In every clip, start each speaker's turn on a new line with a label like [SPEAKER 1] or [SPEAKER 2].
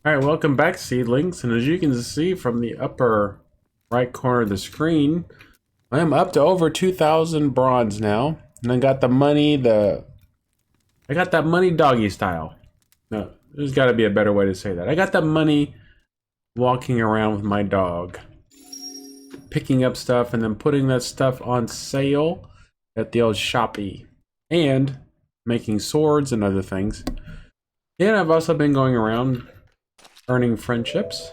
[SPEAKER 1] Alright, welcome back, seedlings. And as you can see from the upper right corner of the screen, I am up to over 2,000 bronze now. And I got the money, I got that money doggy style. No, there's got to be a better way to say that. I got that money walking around with my dog, picking up stuff and then putting that stuff on sale at the old shoppy. And making swords and other things. And I've also been going around earning friendships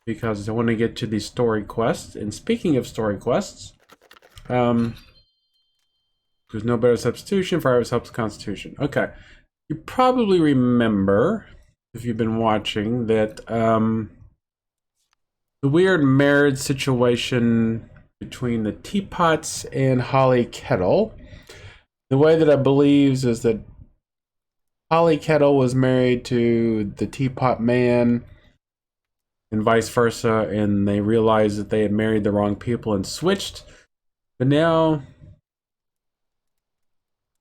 [SPEAKER 1] because I want to get to the story quests. And speaking of story quests, there's no better substitution for Iris helps Constitution. Okay, you probably remember, if you've been watching, that the weird marriage situation between the Teapotts and Holly Kettle. The way that I believe is that Holly Kettle was married to the Teapot man and vice versa, and they realized that they had married the wrong people and switched. But now,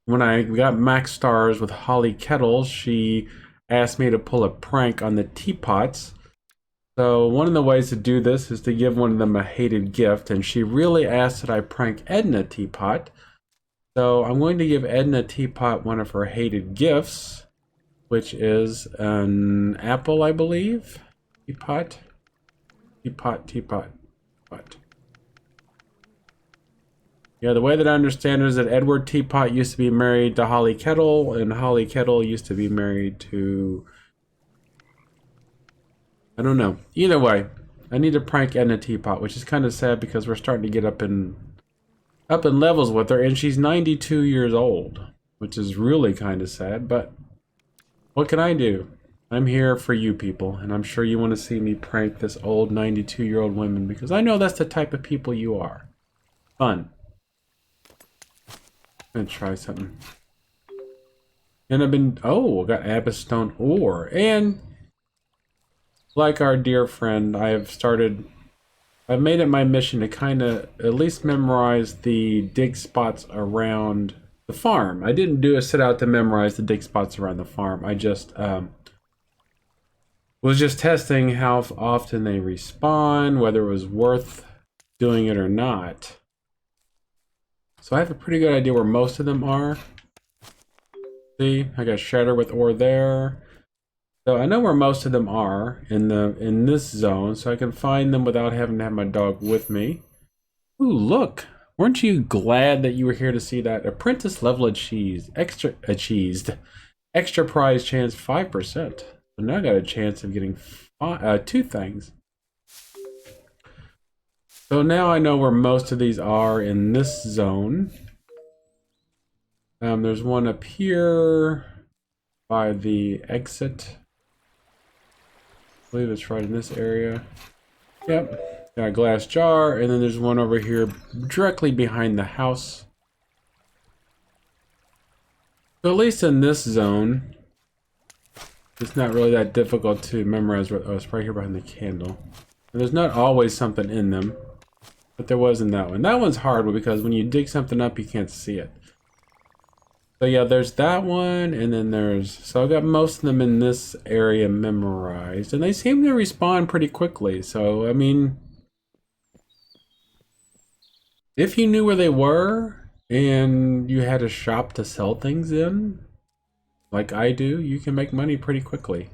[SPEAKER 1] when I got max stars with Holly Kettle, she asked me to pull a prank on the Teapotts. So one of the ways to do this is to give one of them a hated gift, and she really asked that I prank Edna Teapott. So I'm going to give Edna Teapott one of her hated gifts, which is an apple, I believe. Teapot. Yeah, the way that I understand it is that Edward Teapott used to be married to Holly Kettle, and Holly Kettle used to be married to... I don't know. Either way, I need to prank Edna Teapott, which is kind of sad because we're starting to get up in levels with her, and she's 92 years old, which is really kind of sad, but what can I do? I'm here for you people, and I'm sure you want to see me prank this old 92-year-old woman because I know that's the type of people you are. Fun. I'm gonna try something. And I got Abyssstone ore, and like our dear friend, I've made it my mission to kind of at least memorize the dig spots around the farm. I didn't set out to memorize the dig spots around the farm. I just was just testing how often they respawn, whether it was worth doing it or not. So I have a pretty good idea where most of them are. See, I got Shredder with ore there. So I know where most of them are in this zone, so I can find them without having to have my dog with me. Ooh, look! Weren't you glad that you were here to see that? Apprentice level achieved. Extra prize chance 5%. So now I got a chance of getting two things. So now I know where most of these are in this zone. There's one up here by the exit. I believe it's right in this area. Yep, got a glass jar, and then there's one over here directly behind the house. So at least in this zone, it's not really that difficult to memorize. Oh, it's right here behind the candle. And there's not always something in them, but there was in that one. That one's hard because when you dig something up, you can't see it. So yeah, there's that one, and then so I've got most of them in this area memorized, and they seem to respawn pretty quickly, so, I mean, if you knew where they were, and you had a shop to sell things in, like I do, you can make money pretty quickly.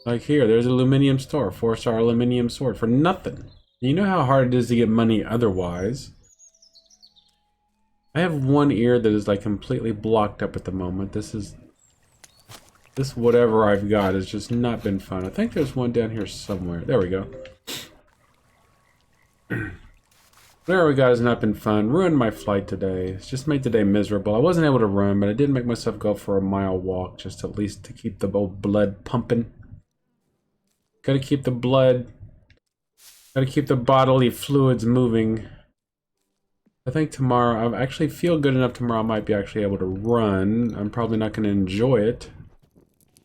[SPEAKER 1] Like here, there's an aluminium store, 4-star aluminium sword for nothing. You know how hard it is to get money otherwise. I have one ear that is like completely blocked up at the moment. This whatever I've got has just not been fun. I think there's one down here somewhere. There we go. Whatever we got has not been fun. Ruined my flight today. It's just made today miserable. I wasn't able to run, but I did make myself go for a mile walk just at least to keep the old blood pumping. Gotta keep the blood. Gotta keep the bodily fluids moving. I think tomorrow, I actually feel good enough tomorrow I might be actually able to run. I'm probably not going to enjoy it,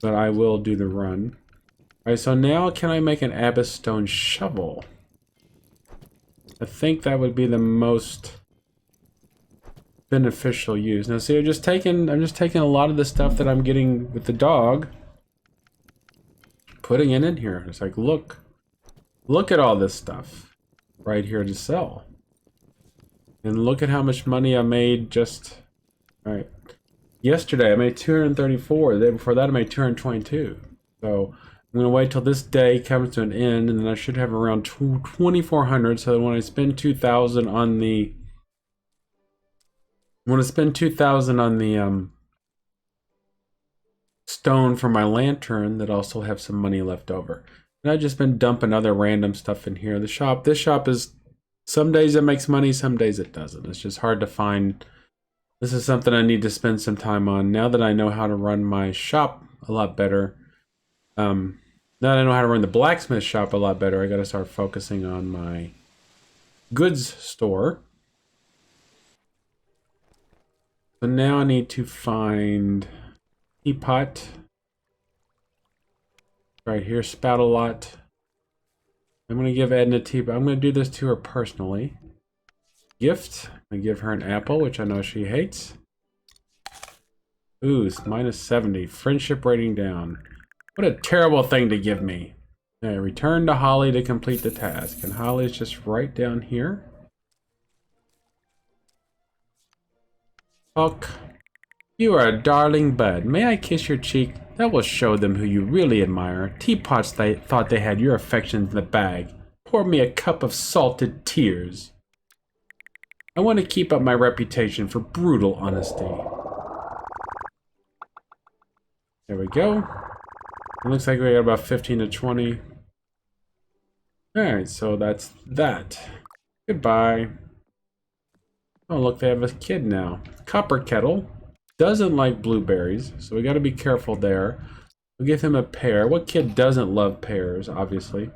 [SPEAKER 1] but I will do the run. Alright, so now can I make an Abyssstone shovel? I think that would be the most beneficial use. Now see, I'm just taking a lot of the stuff that I'm getting with the dog putting it in here. It's like, look at all this stuff right here to sell. And look at how much money I made just, right. Yesterday I made 234. The day before that I made 222. So I'm going to wait till this day comes to an end, and then I should have around 2,400. So when I spend 2,000 on the, stone for my lantern, that also have some money left over. And I've just been dumping other random stuff in here. This shop is, some days it makes money, some days it doesn't. It's just hard to find. This is something I need to spend some time on now that I know how to run my shop a lot better. Now that I know how to run the blacksmith shop a lot better, I got to start focusing on my goods store. So now I need to find Teapott. Right here, spout a lot. I'm going to give Edna Teapott. I'm going to do this to her personally. Gift. I give her an apple, which I know she hates. Ooh, it's -70. Friendship rating down. What a terrible thing to give me. Okay, return to Holly to complete the task. And Holly's just right down here. Talk. You are a darling bud. May I kiss your cheek? That will show them who you really admire. Teapots thought they had your affections in the bag. Pour me a cup of salted tears. I want to keep up my reputation for brutal honesty. There we go. It looks like we got about 15 to 20. Alright, so that's that. Goodbye. Oh, look, they have a kid now. Copper Kettle. Doesn't like blueberries, so we got to be careful there. We'll give him a pear. What kid doesn't love pears, obviously?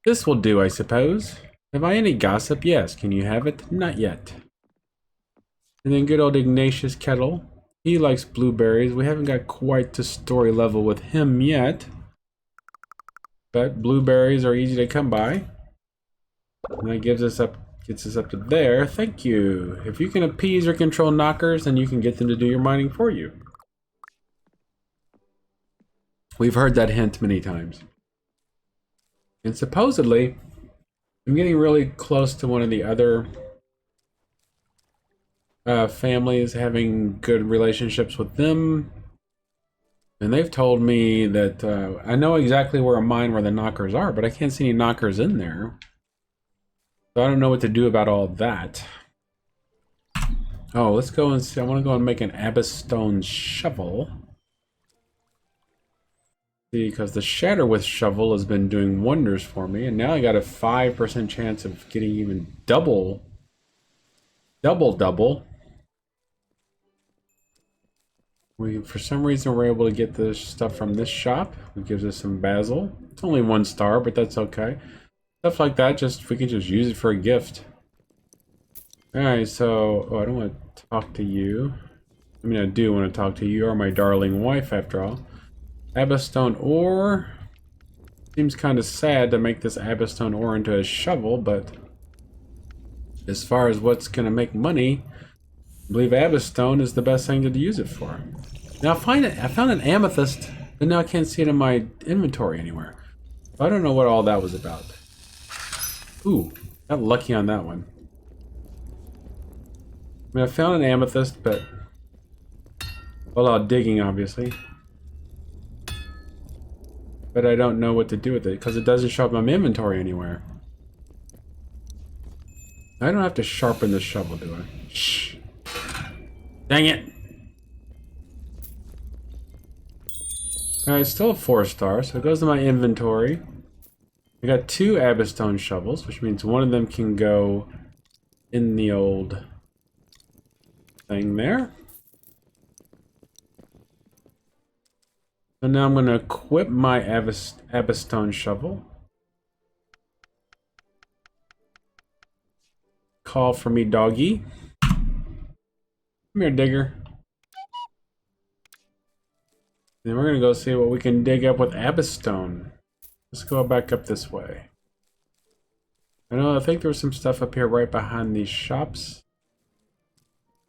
[SPEAKER 1] This will do, I suppose. Have I any gossip? Yes. Can you have it? Not yet. And then good old Ignatius Kettle. He likes blueberries. We haven't got quite to story level with him yet. But blueberries are easy to come by. And that gets us up to there. Thank you. If you can appease or control knockers, then you can get them to do your mining for you. We've heard that hint many times. And supposedly, I'm getting really close to one of the other families, having good relationships with them. And they've told me that I know exactly where the knockers are, but I can't see any knockers in there. So I don't know what to do about all that. Oh, let's go and see. I want to go and make an abyss stone shovel. See, because the shatter with shovel has been doing wonders for me, and now I got a 5% chance of getting even double. For some reason, we're able to get this stuff from this shop. It gives us some basil. It's only 1 star, but that's okay. Stuff like that, we can just use it for a gift. Alright, so, I don't want to talk to you. I mean, I do want to talk to you. You're my darling wife, after all. Abyssstone ore. Seems kind of sad to make this Abyssstone ore into a shovel, but as far as what's going to make money, I believe Abyssstone is the best thing to use it for. Now, I found an amethyst, but now I can't see it in my inventory anywhere. I don't know what all that was about. Ooh, got lucky on that one. I mean, I found an amethyst, but out digging, obviously. But I don't know what to do with it, because it doesn't show up in my inventory anywhere. I don't have to sharpen the shovel, do I? Shh. Dang it! Alright, still a 4-star, so it goes to my inventory. I got 2 Abyssstone shovels, which means one of them can go in the old thing there. So now I'm going to equip my Abyssstone shovel. Call for me, doggy. Come here, digger. Then we're going to go see what we can dig up with Abyssstone. Let's go back up this way. I think there was some stuff up here right behind these shops.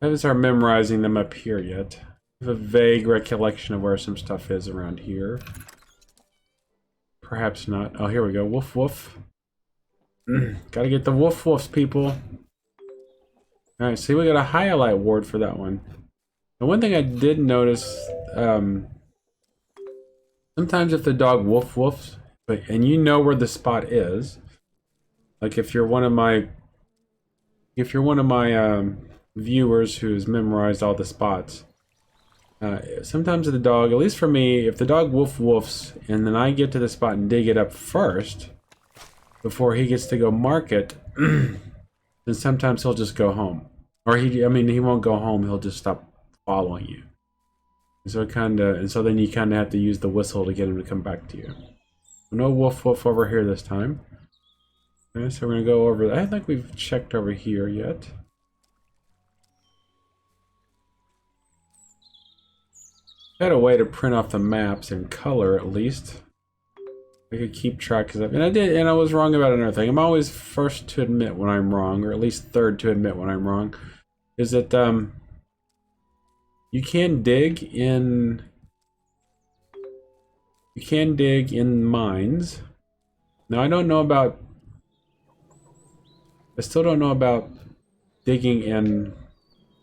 [SPEAKER 1] I haven't started memorizing them up here yet. I have a vague recollection of where some stuff is around here. Perhaps not. Oh, here we go. Woof woof. Gotta get the woof woofs, people. Alright, see, we got a highlight ward for that one. The one thing I did notice, sometimes if the dog woof woofs, and you know where the spot is, like if you're one of my viewers who's memorized all the spots, sometimes the dog, at least for me, if the dog woof woofs and then I get to the spot and dig it up first before he gets to go mark it, then sometimes he'll just go home. Or he won't go home, he'll just stop following you. And so then you kind of have to use the whistle to get him to come back to you. No woof woof over here this time. Okay, so we're gonna go over. I don't think we've checked over here yet. Had a way to print off the maps in color at least. I could keep track of that. And I did, and I was wrong about another thing. I'm always first to admit when I'm wrong, or at least third to admit when I'm wrong. Is that you can dig in mines. Now I still don't know about digging in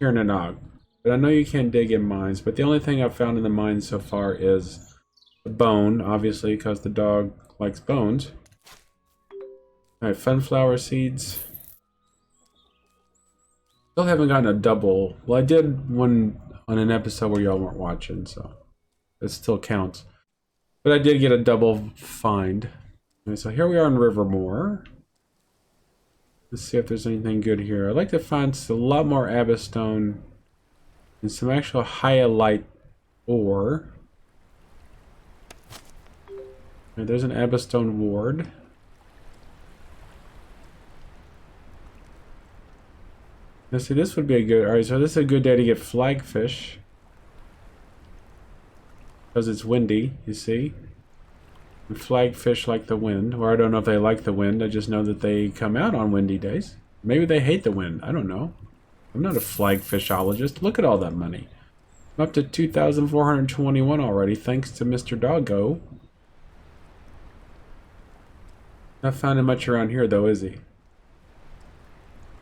[SPEAKER 1] Kynseed, but I know you can dig in mines. But the only thing I've found in the mines so far is the bone, obviously, because the dog likes bones. Alright, sunflower seeds. Still haven't gotten a double. Well, I did one on an episode where y'all weren't watching, so it still counts. But I did get a double find. Okay, so here we are in Rivermore. Let's see if there's anything good here. I'd like to find a lot more Abystone and some actual hyalite ore. Okay, there's an Abystone ward. Let's see, this would be a good... Alright, so this is a good day to get flagfish. Because it's windy, you see. And flagfish like the wind. Or I don't know if they like the wind, I just know that they come out on windy days. Maybe they hate the wind, I don't know. I'm not a flagfishologist. Look at all that money. I'm up to 2,421 already, thanks to Mr. Doggo. Not finding much around here though, is he?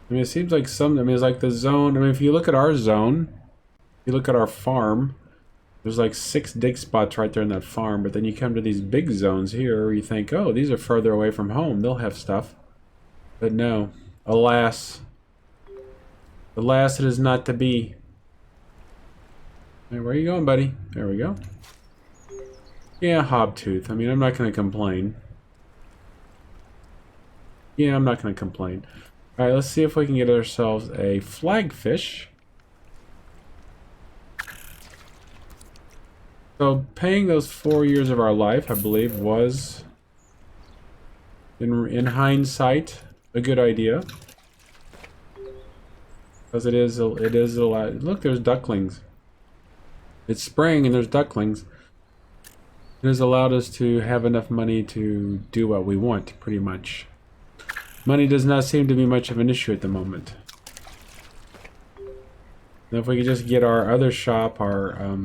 [SPEAKER 1] I mean, it seems like it's like the zone. I mean, if you look at our zone, if you look at our farm, there's like 6 dig spots right there in that farm, but then you come to these big zones here where you think, oh, these are further away from home, they'll have stuff. But no, alas, it is not to be. Hey, where are you going, buddy? There we go. Yeah, Hobtooth. I mean, I'm not going to complain. Yeah, I'm not going to complain. Alright, let's see if we can get ourselves a flagfish. So, paying those 4 years of our life, I believe, was, in hindsight, a good idea. Because it is a lot. Look, there's ducklings. It's spring and there's ducklings. It has allowed us to have enough money to do what we want, pretty much. Money does not seem to be much of an issue at the moment. Now if we could just get our other shop, our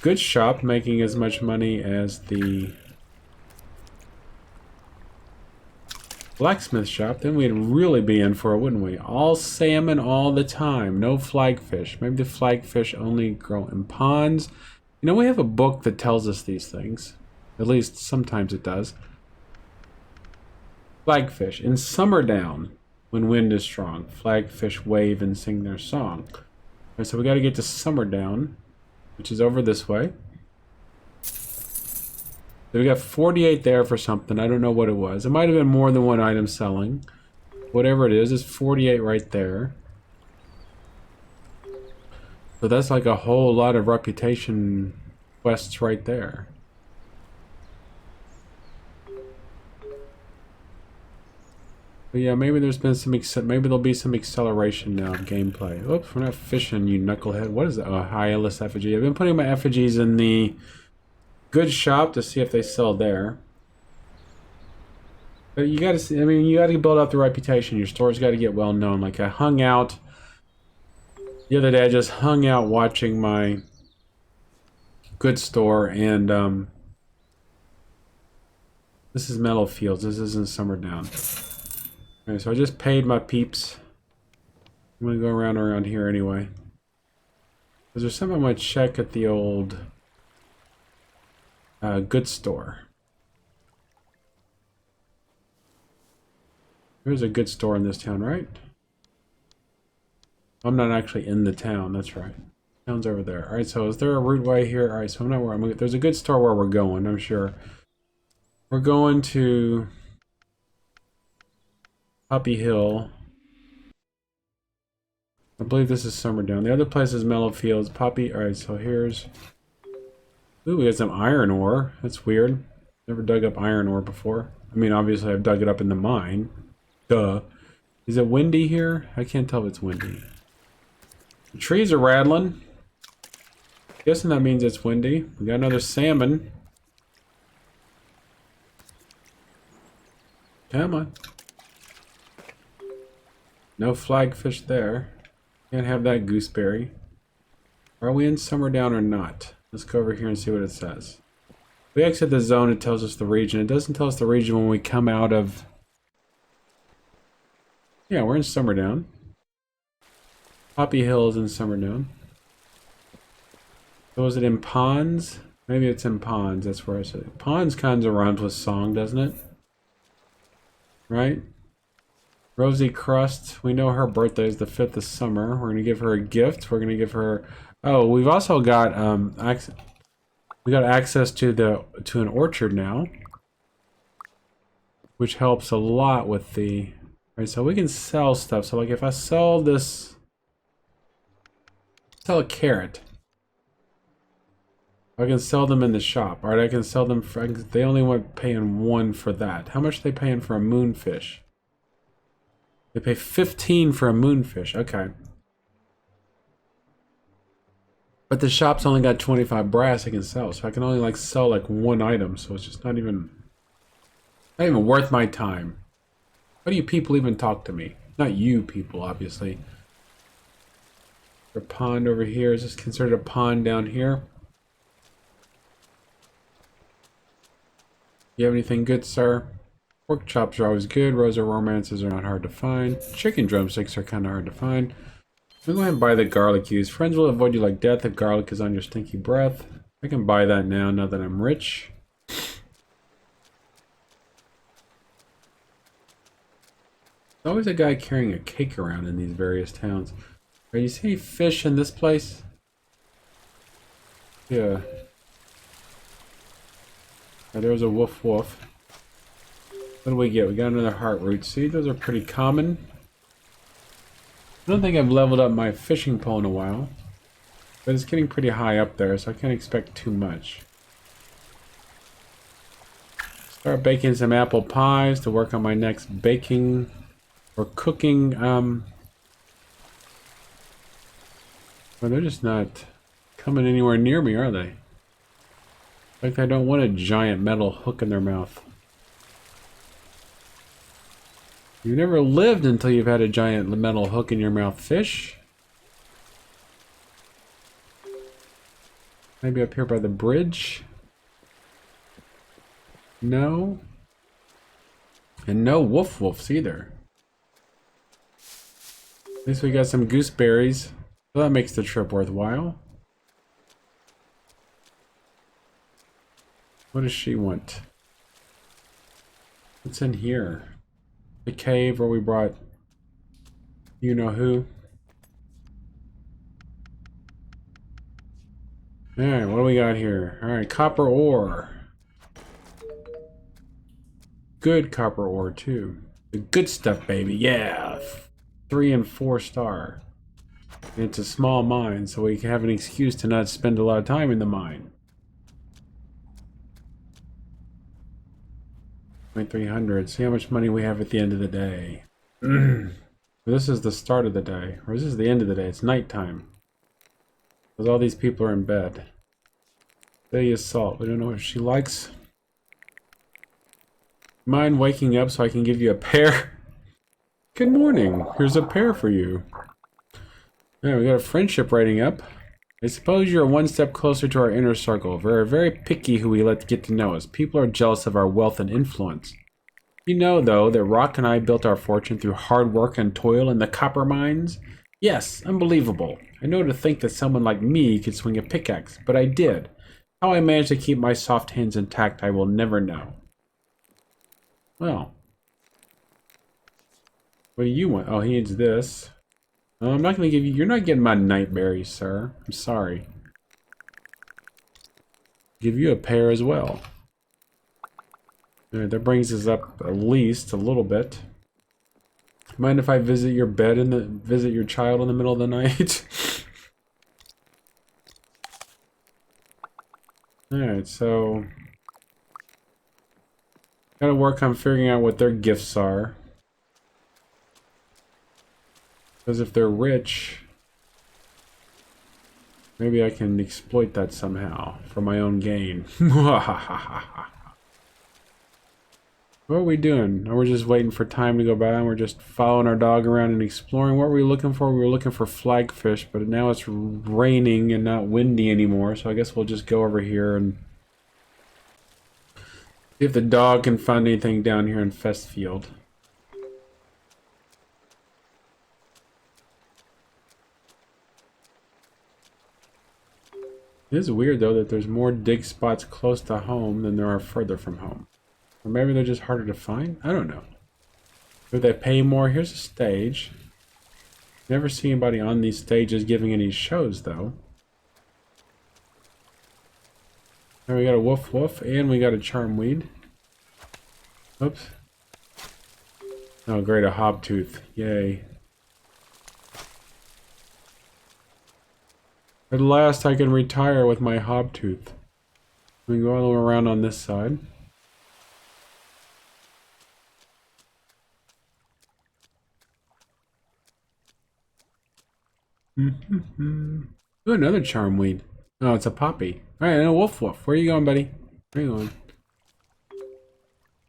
[SPEAKER 1] good shop, making as much money as the blacksmith shop, then we'd really be in for it, wouldn't we? All salmon all the time, no flagfish. Maybe the flagfish only grow in ponds. You know, we have a book that tells us these things. At least sometimes it does. Flagfish. In summer down, when wind is strong, flagfish wave and sing their song. Alright, so we got to get to summer down, which is over this way. So we got 48 there for something. I don't know what it was. It might have been more than one item selling. Whatever it is, it's 48 right there. So that's like a whole lot of reputation quests right there. But yeah, maybe there's been some maybe there'll be some acceleration now of gameplay. Oops, we're not fishing, you knucklehead. What is that? Oh, Hylas effigy. I've been putting my effigies in the good shop to see if they sell there. But you gotta see, I mean, you gotta build up the reputation. Your store's gotta get well known. Like, I hung out The other day I just hung out watching my goods store, and this is Meadow Fields. This isn't Summer Down. Okay, so I just paid my peeps. I'm gonna go around here anyway. Is there something I might check at the old goods store? There's a good store in this town, right? I'm not actually in the town, that's right. Town's over there. Alright, so is there a route way here? Alright, so I'm not where I'm going. There's a good store where we're going, I'm sure. We're going to Poppy Hill. I believe this is Summerdown. The other place is Mellow Fields. Poppy. Alright, so here's... Ooh, we got some iron ore. That's weird. Never dug up iron ore before. I mean, obviously I've dug it up in the mine. Duh. Is it windy here? I can't tell if it's windy. The trees are rattling. Guessing that means it's windy. We got another salmon. Come on. No flagfish there. Can't have that gooseberry. Are we in Summerdown or not? Let's go over here and see what it says. If we exit the zone, it tells us the region. It doesn't tell us the region when we come out of... Yeah, we're in Summerdown. Poppy Hill is in Summerdown. So is it in Ponds? Maybe it's in Ponds. That's where I said it. Ponds kind of rhymes with song, doesn't it? Right? Rosie Crust. We know her birthday is the 5th of summer. We're going to give her a gift. We're going to give her... Oh, we've also got we got access to an orchard now, which helps a lot with the... Right, so we can sell stuff. So like if I sell this... Sell a carrot. I can sell them in the shop. Alright, I can sell them for... They only want paying 1 for that. How much are they paying for a moonfish? They pay 15 for a moonfish. Okay. But the shop's only got 25 brass I can sell. So I can only like sell like 1 item. So it's just not even worth my time. Why do you people even talk to me? Not you people, obviously. A pond over here. Is this considered a pond down here? You have anything good, sir? Pork chops are always good. Rosa romances are not hard to find. Chicken drumsticks are kind of hard to find. I'm going to go ahead and buy the garlic use. Friends will avoid you like death if garlic is on your stinky breath. I can buy that now that I'm rich. There's always a guy carrying a cake around in these various towns. Are you see any fish in this place? Yeah. Oh, there's a woof woof. What do we get? We got another heart root. See, those are pretty common. I don't think I've leveled up my fishing pole in a while. But it's getting pretty high up there, so I can't expect too much. Start baking some apple pies to work on my next baking or cooking. Well, they're just not coming anywhere near me, are they? Like I don't want a giant metal hook in their mouth. You've never lived until you've had a giant metal hook in your mouth, fish. Maybe up here by the bridge? No. And no woof woofs either. At least we got some gooseberries. Well, that makes the trip worthwhile. What does she want? What's in here? The cave where we brought you know who. Alright, what do we got here? Alright, copper ore. Good copper ore too. The good stuff, baby. Yeah. 3 and 4 star. And it's a small mine, so we can have an excuse to not spend a lot of time in the mine. 300. See how much money we have at the end of the day. This is the start of the day. Or this is the end of the day. It's nighttime. Because all these people are in bed. Dahlia Salt. We don't know if she likes. Mind waking up so I can give you a pear? Good morning. Here's a pear for you. Alright, we got a friendship rating up. I suppose you're one step closer to our inner circle. We're very picky who we let get to know us. People are jealous of our wealth and influence. You know, though, that Rock and I built our fortune through hard work and toil in the copper mines? Yes, unbelievable. I know to think that someone like me could swing a pickaxe, but I did. How I managed to keep my soft hands intact, I will never know. Well, what do you want? Oh, he needs this. Oh, I'm not going to give you... You're not getting my nightberries, sir. I'm sorry. Give you a pair as well. Alright, that brings us up at least a little bit. Mind if I visit your bed visit your child in the middle of the night? Alright, so... Gotta work on figuring out what their gifts are. Because if they're rich... Maybe I can exploit that somehow for my own gain. What are we doing? Are we just waiting for time to go by and we're just following our dog around and exploring? What were we looking for? We were looking for flagfish, but now it's raining and not windy anymore, so I guess we'll just go over here and see if the dog can find anything down here in Festfield. It is weird, though, that there's more dig spots close to home than there are further from home. Or maybe they're just harder to find? I don't know. Do they pay more? Here's a stage. Never see anybody on these stages giving any shows, though. Now we got a woof woof, and we got a charmweed. Oops. Oh, great, a hobtooth. Yay. At last I can retire with my hobtooth. We can go all the way around on this side. Ooh, another charmweed. Oh, it's a poppy. Alright, and a woof woof. Where are you going, buddy? Where are you going?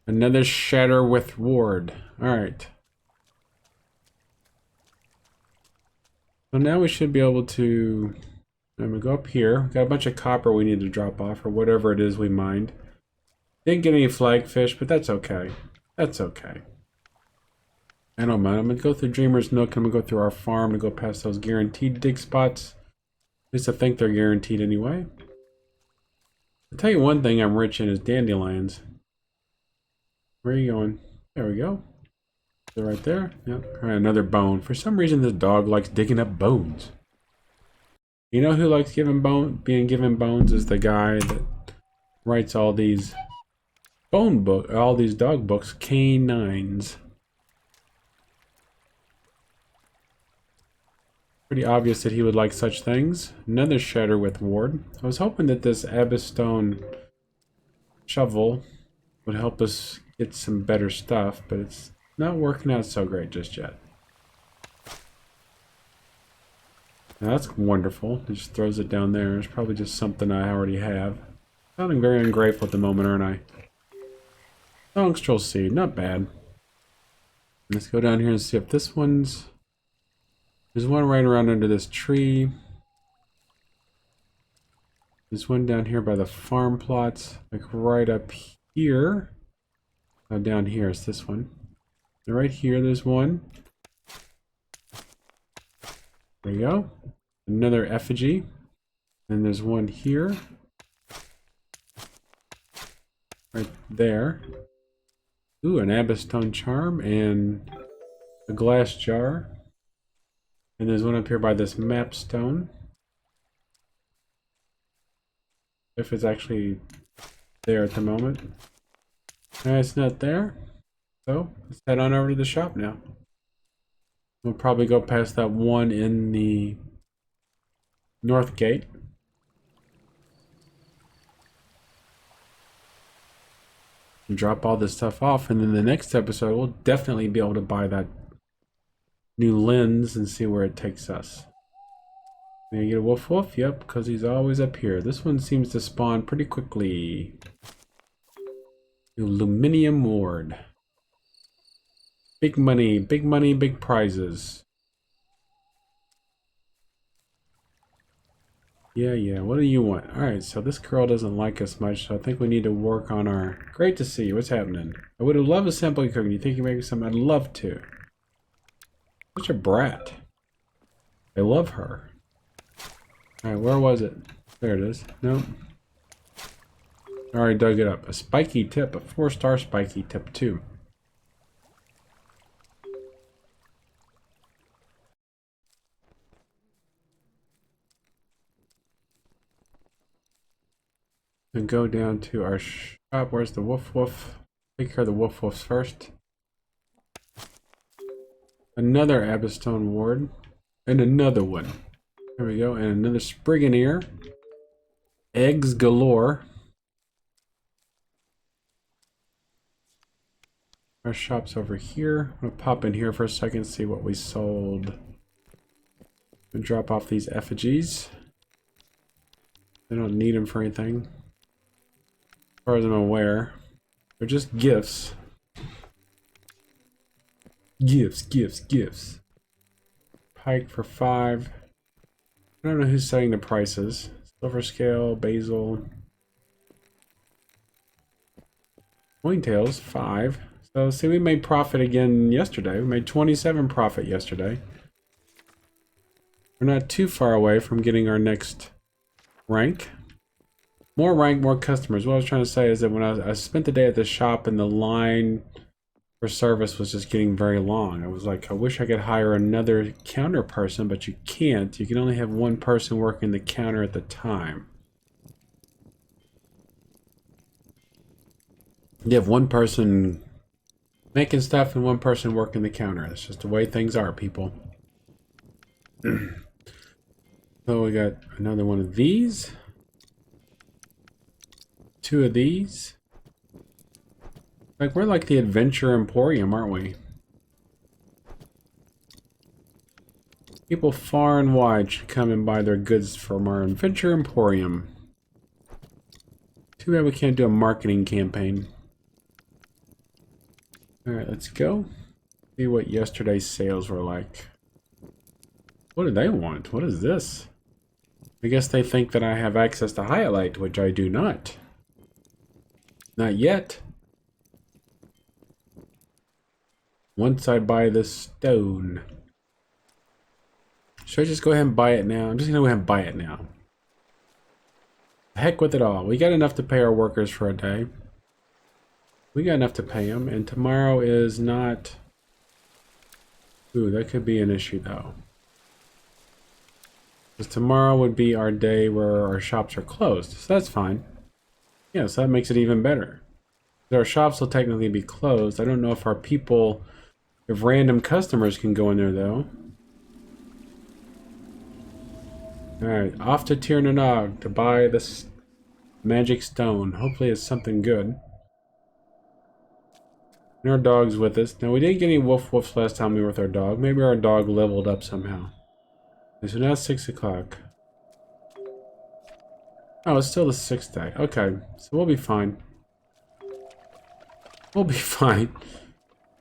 [SPEAKER 1] Another shatter with ward. Alright. So now we should be able to... I'm gonna go up here. We've got a bunch of copper we need to drop off, or whatever it is we mined. Didn't get any flagfish, but that's okay. That's okay. I don't mind. I'm gonna go through Dreamer's Nook. I'm gonna go through our farm and go past those guaranteed dig spots. At least I think they're guaranteed anyway. I'll tell you one thing I'm rich in is dandelions. Where are you going? There we go. They're right there. Yep. Alright, another bone. For some reason this dog likes digging up bones. You know who likes being given bones is the guy that writes all these all these dog books, K9s. Pretty obvious that he would like such things. Another shatter with ward. I was hoping that this Abyssstone shovel would help us get some better stuff, but it's not working out so great just yet. Now that's wonderful. It just throws it down there. It's probably just something I already have. Sounding very ungrateful at the moment, aren't I? Songstrel seed, not bad. Let's go down here and see if this one's... There's one right around under this tree. There's one down here by the farm plots, like right up here. Oh, down here is this one. And right here, there's one. There you go. Another effigy. And there's one here. Right there. Ooh, an Abyssstone charm and a glass jar. And there's one up here by this map stone. If it's actually there at the moment. It's not there. So let's head on over to the shop now. We'll probably go past that one in the north gate. And drop all this stuff off, and then the next episode we'll definitely be able to buy that new lens and see where it takes us. Can I get a woof woof? Yep, because he's always up here. This one seems to spawn pretty quickly. Aluminium ward. Big money, big prizes. Yeah. What do you want? Alright, so this girl doesn't like us much, so I think we need to work on our... Great to see you. What's happening? I would have loved a sample cooking. You think you make me something? I'd love to. Such a brat. I love her. Alright, where was it? There it is. Nope. Already dug it up. A spiky tip. A 4-star spiky tip, too. And go down to our shop. Where's the woof woof? Take care of the woof woofs first. Another Abbastone ward. And another one. There we go. And another Spriganeer. Eggs galore. Our shop's over here. I'm gonna pop in here for a second, see what we sold. And drop off these effigies. I don't need them for anything. As far as I'm aware. They're just gifts. Gifts. Pike for 5. I don't know who's setting the prices. Silver scale, basil. Cointails, 5. So see, we made profit again yesterday. We made 27 profit yesterday. We're not too far away from getting our next rank. More rank, more customers. What I was trying to say is that when I spent the day at the shop and the line for service was just getting very long. I was like, I wish I could hire another counter person, but you can't. You can only have one person working the counter at the time. You have one person making stuff and one person working the counter. That's just the way things are, people. So we got another one of these. 2 of these. Like, we're like the Adventure Emporium, aren't we? People far and wide should come and buy their goods from our Adventure Emporium. Too bad we can't do a marketing campaign. Alright, let's go. See what yesterday's sales were like. What do they want? What is this? I guess they think that I have access to Highlight, which I do not. Not yet. Once I buy this stone. Should I just go ahead and buy it now? I'm just gonna go ahead and buy it now. Heck with it all. We got enough to pay our workers for a day. We got enough to pay them, and tomorrow is not... Ooh, that could be an issue though. Because tomorrow would be our day where our shops are closed, so that's fine. Yeah, so that makes it even better. Our shops will technically be closed. I don't know if our people, if random customers can go in there though. Alright, off to Tir Nanog to buy this magic stone. Hopefully it's something good. And our dog's with us. Now we didn't get any woof woofs last time we were with our dog. Maybe our dog leveled up somehow. Okay, so now it's 6 o'clock. Oh, it's still the 6th day. Okay, so we'll be fine. We'll be fine.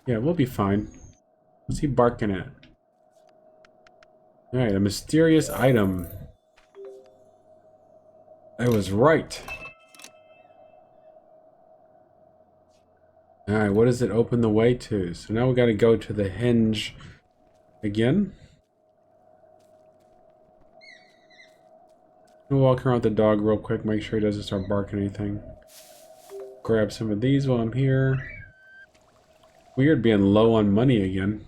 [SPEAKER 1] Yeah, we'll be fine. What's he barking at? Alright, a mysterious item. I was right. Alright, what does it open the way to? So now we gotta go to the hinge again. We'll walk around the dog real quick, make sure he doesn't start barking anything. Grab some of these while I'm here. Weird being low on money again.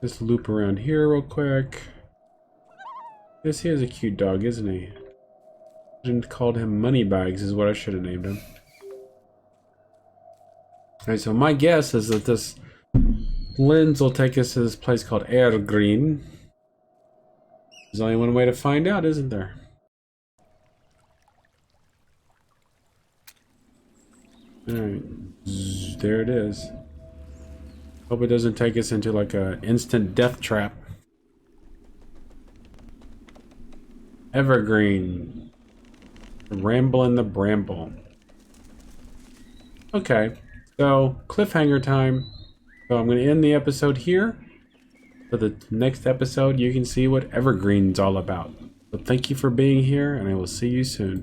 [SPEAKER 1] Just loop around here real quick. This he is a cute dog, isn't he? I shouldn't have called him Moneybags is what I should have named him. Alright, so my guess is that this lens will take us to this place called Ergreen. There's only one way to find out, isn't there? Alright, there it is. Hope it doesn't take us into like a instant death trap. Evergreen. Ramblin' the Bramble. Okay, so cliffhanger time. So I'm going to end the episode here. For the next episode, you can see what Evergreen's all about. So thank you for being here, and I will see you soon.